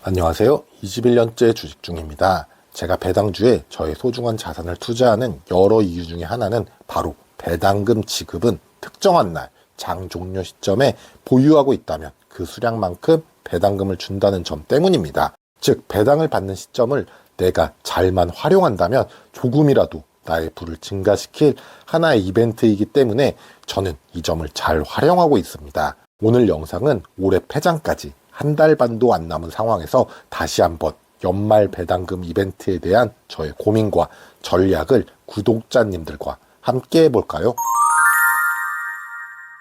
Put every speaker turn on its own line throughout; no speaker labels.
안녕하세요. 21년째 주식 중입니다. 제가 배당주에 저의 소중한 자산을 투자하는 여러 이유 중에 하나는 바로 배당금 지급은 특정한 날, 장 종료 시점에 보유하고 있다면 그 수량만큼 배당금을 준다는 점 때문입니다. 즉, 배당을 받는 시점을 내가 잘만 활용한다면 조금이라도 나의 부를 증가시킬 하나의 이벤트이기 때문에 저는 이 점을 잘 활용하고 있습니다. 오늘 영상은 올해 폐장까지 한 달 반도 안 남은 상황에서 다시 한번 연말 배당금 이벤트에 대한 저의 고민과 전략을 구독자님들과 함께 해볼까요?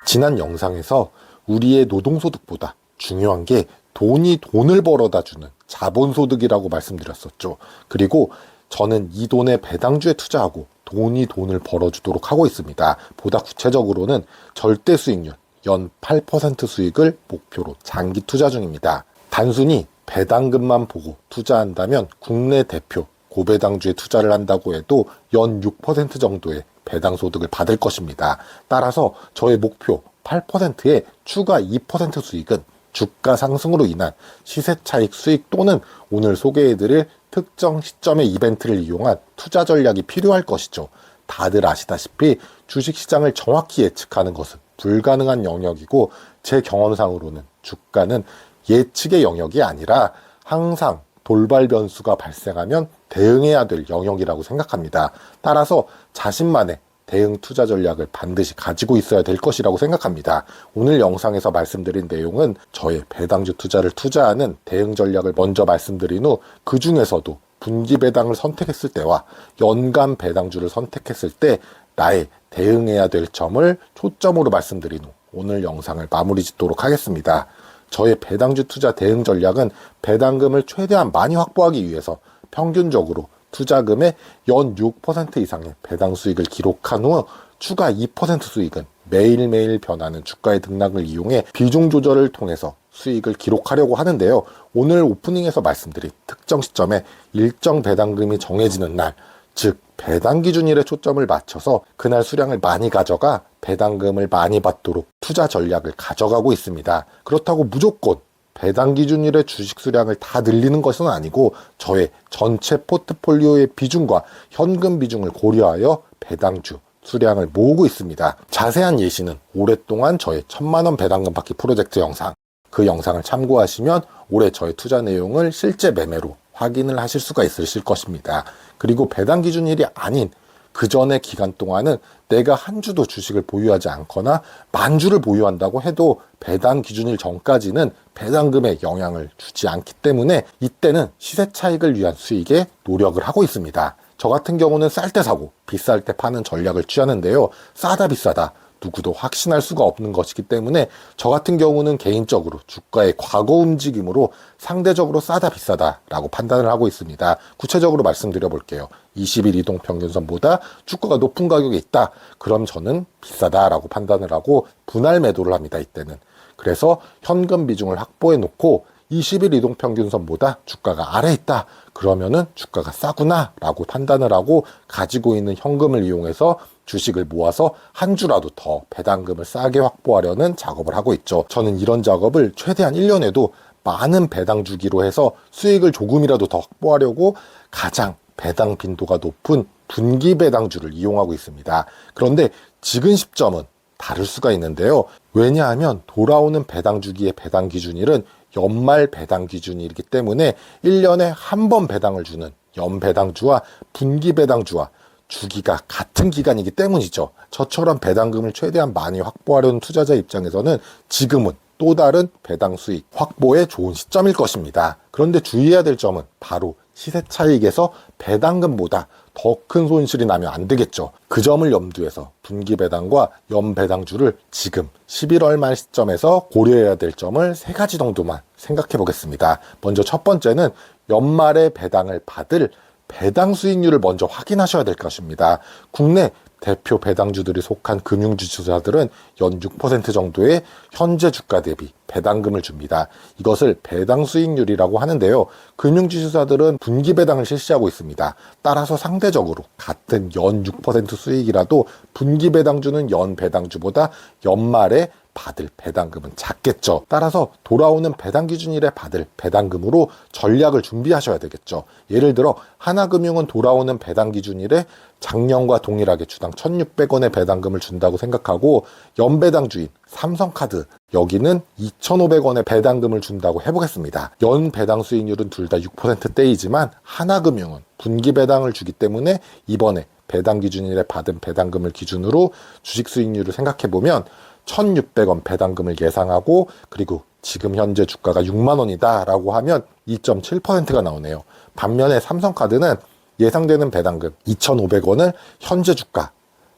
지난 영상에서 우리의 노동소득보다 중요한 게 돈을 벌어다 주는 자본소득이라고 말씀드렸었죠. 그리고 저는 이 돈에 배당주에 투자하고 돈을 벌어주도록 하고 있습니다. 보다 구체적으로는 절대 수익률 연 8% 수익을 목표로 장기 투자 중입니다. 단순히 배당금만 보고 투자한다면 국내 대표 고배당주에 투자를 한다고 해도 연 6% 정도의 배당소득을 받을 것입니다. 따라서 저의 목표 8%의 추가 2% 수익은 주가 상승으로 인한 시세차익 수익 또는 오늘 소개해드릴 특정 시점의 이벤트를 이용한 투자 전략이 필요할 것이죠. 다들 아시다시피 주식시장을 정확히 예측하는 것은 불가능한 영역이고, 제 경험상으로는 주가는 예측의 영역이 아니라 항상 돌발 변수가 발생하면 대응해야 될 영역이라고 생각합니다. 따라서 자신만의 대응 투자 전략을 반드시 가지고 있어야 될 것이라고 생각합니다. 오늘 영상에서 말씀드린 내용은 저의 배당주 투자를 투자하는 대응 전략을 먼저 말씀드린 후 그 중에서도 분기 배당을 선택했을 때와 연간 배당주를 선택했을 때 나의 대응해야 될 점을 초점으로 말씀드린 후 오늘 영상을 마무리 짓도록 하겠습니다. 저의 배당주 투자 대응 전략은 배당금을 최대한 많이 확보하기 위해서 평균적으로 투자금의 연 6% 이상의 배당 수익을 기록한 후 추가 2% 수익은 매일매일 변하는 주가의 등락을 이용해 비중 조절을 통해서 수익을 기록하려고 하는데요. 오늘 오프닝에서 말씀드린 특정 시점에 일정 배당금이 정해지는 날, 즉 배당 기준일에 초점을 맞춰서 그날 수량을 많이 가져가 배당금을 많이 받도록 투자 전략을 가져가고 있습니다. 그렇다고 무조건 배당 기준일의 주식 수량을 다 늘리는 것은 아니고 저의 전체 포트폴리오의 비중과 현금 비중을 고려하여 배당주 수량을 모으고 있습니다. 자세한 예시는 오랫동안 저의 1000만원 배당금 받기 프로젝트 영상, 그 영상을 참고하시면 올해 저의 투자 내용을 실제 매매로 확인을 하실 수가 있으실 것입니다. 그리고 배당 기준일이 아닌 그 전의 기간 동안은 내가 한 주도 주식을 보유하지 않거나 만 주를 보유한다고 해도 배당 기준일 전까지는 배당금에 영향을 주지 않기 때문에 이때는 시세 차익을 위한 수익에 노력을 하고 있습니다. 저 같은 경우는 쌀 때 사고 비쌀 때 파는 전략을 취하는데요. 싸다 비싸다 누구도 확신할 수가 없는 것이기 때문에 저 같은 경우는 개인적으로 주가의 과거 움직임으로 상대적으로 싸다 비싸다 라고 판단을 하고 있습니다. 구체적으로 말씀드려 볼게요. 20일 이동평균선보다 주가가 높은 가격에 있다. 그럼 저는 비싸다 라고 판단을 하고 분할 매도를 합니다. 이때는. 그래서 현금 비중을 확보해 놓고 20일 이동평균선보다 주가가 아래에 있다. 그러면은 주가가 싸구나 라고 판단을 하고 가지고 있는 현금을 이용해서 주식을 모아서 한 주라도 더 배당금을 싸게 확보하려는 작업을 하고 있죠. 저는 이런 작업을 최대한 1년에도 많은 배당 주기로 해서 수익을 조금이라도 더 확보하려고 가장 배당 빈도가 높은 분기 배당주를 이용하고 있습니다. 그런데 지금 시점은 다를 수가 있는데요. 왜냐하면 돌아오는 배당 주기의 배당 기준일은 연말 배당 기준이기 때문에 1년에 한 번 배당을 주는 연배당주와 분기 배당주와 주기가 같은 기간이기 때문이죠. 저처럼 배당금을 최대한 많이 확보하려는 투자자 입장에서는 지금은 또 다른 배당 수익 확보에 좋은 시점일 것입니다. 그런데 주의해야 될 점은 바로 시세 차익에서 배당금보다 더 큰 손실이 나면 안 되겠죠. 그 점을 염두해서 분기 배당과 연 배당주를 지금 11월 말 시점에서 고려해야 될 점을 3가지 정도만 생각해 보겠습니다. 먼저 첫 번째는 연말에 배당을 받을 배당 수익률을 먼저 확인하셔야 될 것입니다. 국내 대표 배당주들이 속한 금융지주사들은 연 6% 정도의 현재 주가 대비 배당금을 줍니다. 이것을 배당 수익률이라고 하는데요. 금융지주사들은 분기 배당을 실시하고 있습니다. 따라서 상대적으로 같은 연 6% 수익이라도 분기 배당주는 연 배당주보다 연말에 받을 배당금은 작겠죠. 따라서 돌아오는 배당 기준일에 받을 배당금으로 전략을 준비하셔야 되겠죠. 예를 들어 하나금융은 돌아오는 배당 기준일에 작년과 동일하게 주당 1,600원의 배당금을 준다고 생각하고, 연배당주인 삼성카드 여기는 2,500원의 배당금을 준다고 해보겠습니다. 연 배당 수익률은 둘 다 6%대이지만 하나금융은 분기 배당을 주기 때문에 이번에 배당 기준일에 받은 배당금을 기준으로 주식 수익률을 생각해보면 1,600원 배당금을 예상하고, 그리고 지금 현재 주가가 6만 원이다 라고 하면 2.7%가 나오네요. 반면에 삼성카드는 예상되는 배당금 2,500원을 현재 주가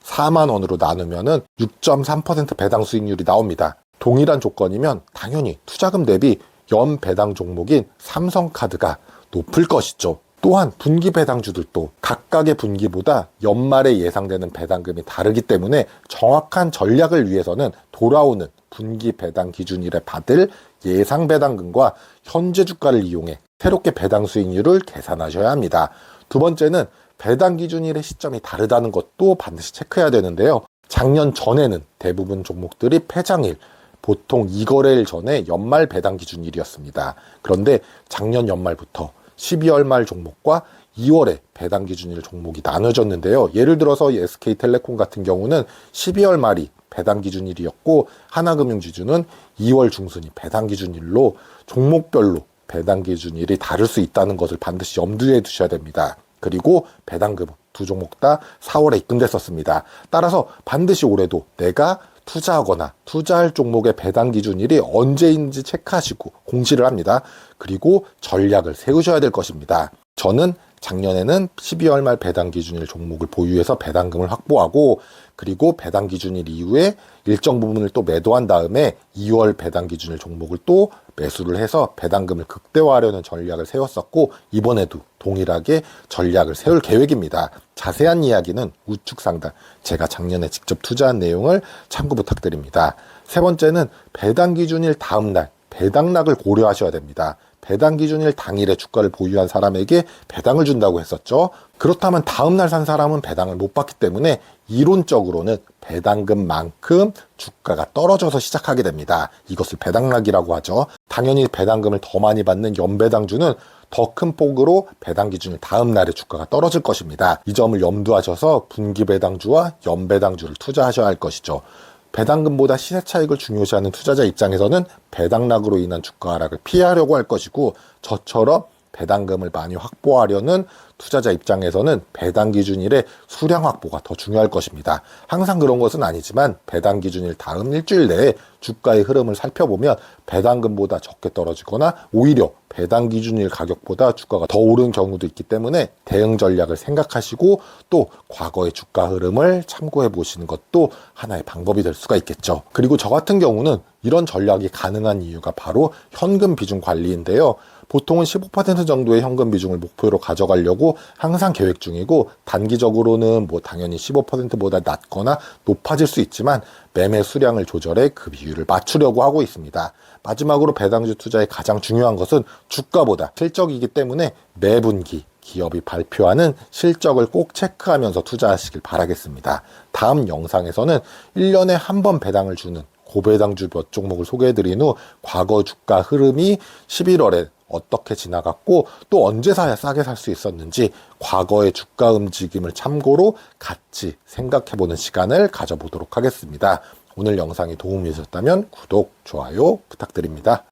4만 원으로 나누면은 6.3% 배당 수익률이 나옵니다. 동일한 조건이면 당연히 투자금 대비 연 배당 종목인 삼성카드가 높을 것이죠. 또한 분기 배당주들도 각각의 분기보다 연말에 예상되는 배당금이 다르기 때문에 정확한 전략을 위해서는 돌아오는 분기 배당 기준일에 받을 예상 배당금과 현재 주가를 이용해 새롭게 배당 수익률을 계산하셔야 합니다. 두 번째는 배당 기준일의 시점이 다르다는 것도 반드시 체크해야 되는데요. 작년 전에는 대부분 종목들이 폐장일, 보통 2거래일 전에 연말 배당 기준일이었습니다. 그런데 작년 연말부터 12월 말 종목과 2월에 배당 기준일 종목이 나눠졌는데요. 예를 들어서 SK텔레콤 같은 경우는 12월 말이 배당 기준일이었고, 하나금융지주는 2월 중순이 배당 기준일로 종목별로 배당 기준일이 다를 수 있다는 것을 반드시 염두에 두셔야 됩니다. 그리고 배당금 두 종목 다 4월에 입금됐었습니다. 따라서 반드시 올해도 내가 투자하거나 투자할 종목의 배당 기준일이 언제인지 체크하시고 공시를 합니다. 그리고 전략을 세우셔야 될 것입니다. 저는 작년에는 12월 말 배당 기준일 종목을 보유해서 배당금을 확보하고, 그리고 배당 기준일 이후에 일정 부분을 또 매도한 다음에 2월 배당 기준일 종목을 또 매수를 해서 배당금을 극대화하려는 전략을 세웠었고, 이번에도 동일하게 전략을 세울 계획입니다. 자세한 이야기는 우측 상단 제가 작년에 직접 투자한 내용을 참고 부탁드립니다. 세 번째는 배당 기준일 다음날 배당락을 고려하셔야 됩니다. 배당 기준일 당일에 주가를 보유한 사람에게 배당을 준다고 했었죠. 그렇다면 다음날 산 사람은 배당을 못 받기 때문에 이론적으로는 배당금만큼 주가가 떨어져서 시작하게 됩니다. 이것을 배당락이라고 하죠. 당연히 배당금을 더 많이 받는 연배당주는 더 큰 폭으로 배당 기준일 다음 날에 주가가 떨어질 것입니다. 이 점을 염두하셔서 분기 배당주와 연배당주를 투자하셔야 할 것이죠. 배당금보다 시세 차익을 중요시하는 투자자 입장에서는 배당락으로 인한 주가 하락을 피하려고 할 것이고, 저처럼 배당금을 많이 확보하려는 투자자 입장에서는 배당 기준일의 수량 확보가 더 중요할 것입니다. 항상 그런 것은 아니지만 배당 기준일 다음 일주일 내에 주가의 흐름을 살펴보면 배당금보다 적게 떨어지거나 오히려 배당 기준일 가격보다 주가가 더 오른 경우도 있기 때문에 대응 전략을 생각하시고 또 과거의 주가 흐름을 참고해 보시는 것도 하나의 방법이 될 수가 있겠죠. 그리고 저 같은 경우는 이런 전략이 가능한 이유가 바로 현금 비중 관리인데요. 보통은 15% 정도의 현금 비중을 목표로 가져가려고 항상 계획 중이고, 단기적으로는 당연히 15%보다 낮거나 높아질 수 있지만 매매 수량을 조절해 그 비율을 맞추려고 하고 있습니다. 마지막으로 배당주 투자의 가장 중요한 것은 주가보다 실적이기 때문에 매 분기 기업이 발표하는 실적을 꼭 체크하면서 투자하시길 바라겠습니다. 다음 영상에서는 1년에 한 번 배당을 주는 고배당주 몇 종목을 소개해드린 후 과거 주가 흐름이 11월에 어떻게 지나갔고 또 언제 사야 싸게 살 수 있었는지 과거의 주가 움직임을 참고로 같이 생각해보는 시간을 가져보도록 하겠습니다. 오늘 영상이 도움이 되셨다면 구독, 좋아요 부탁드립니다.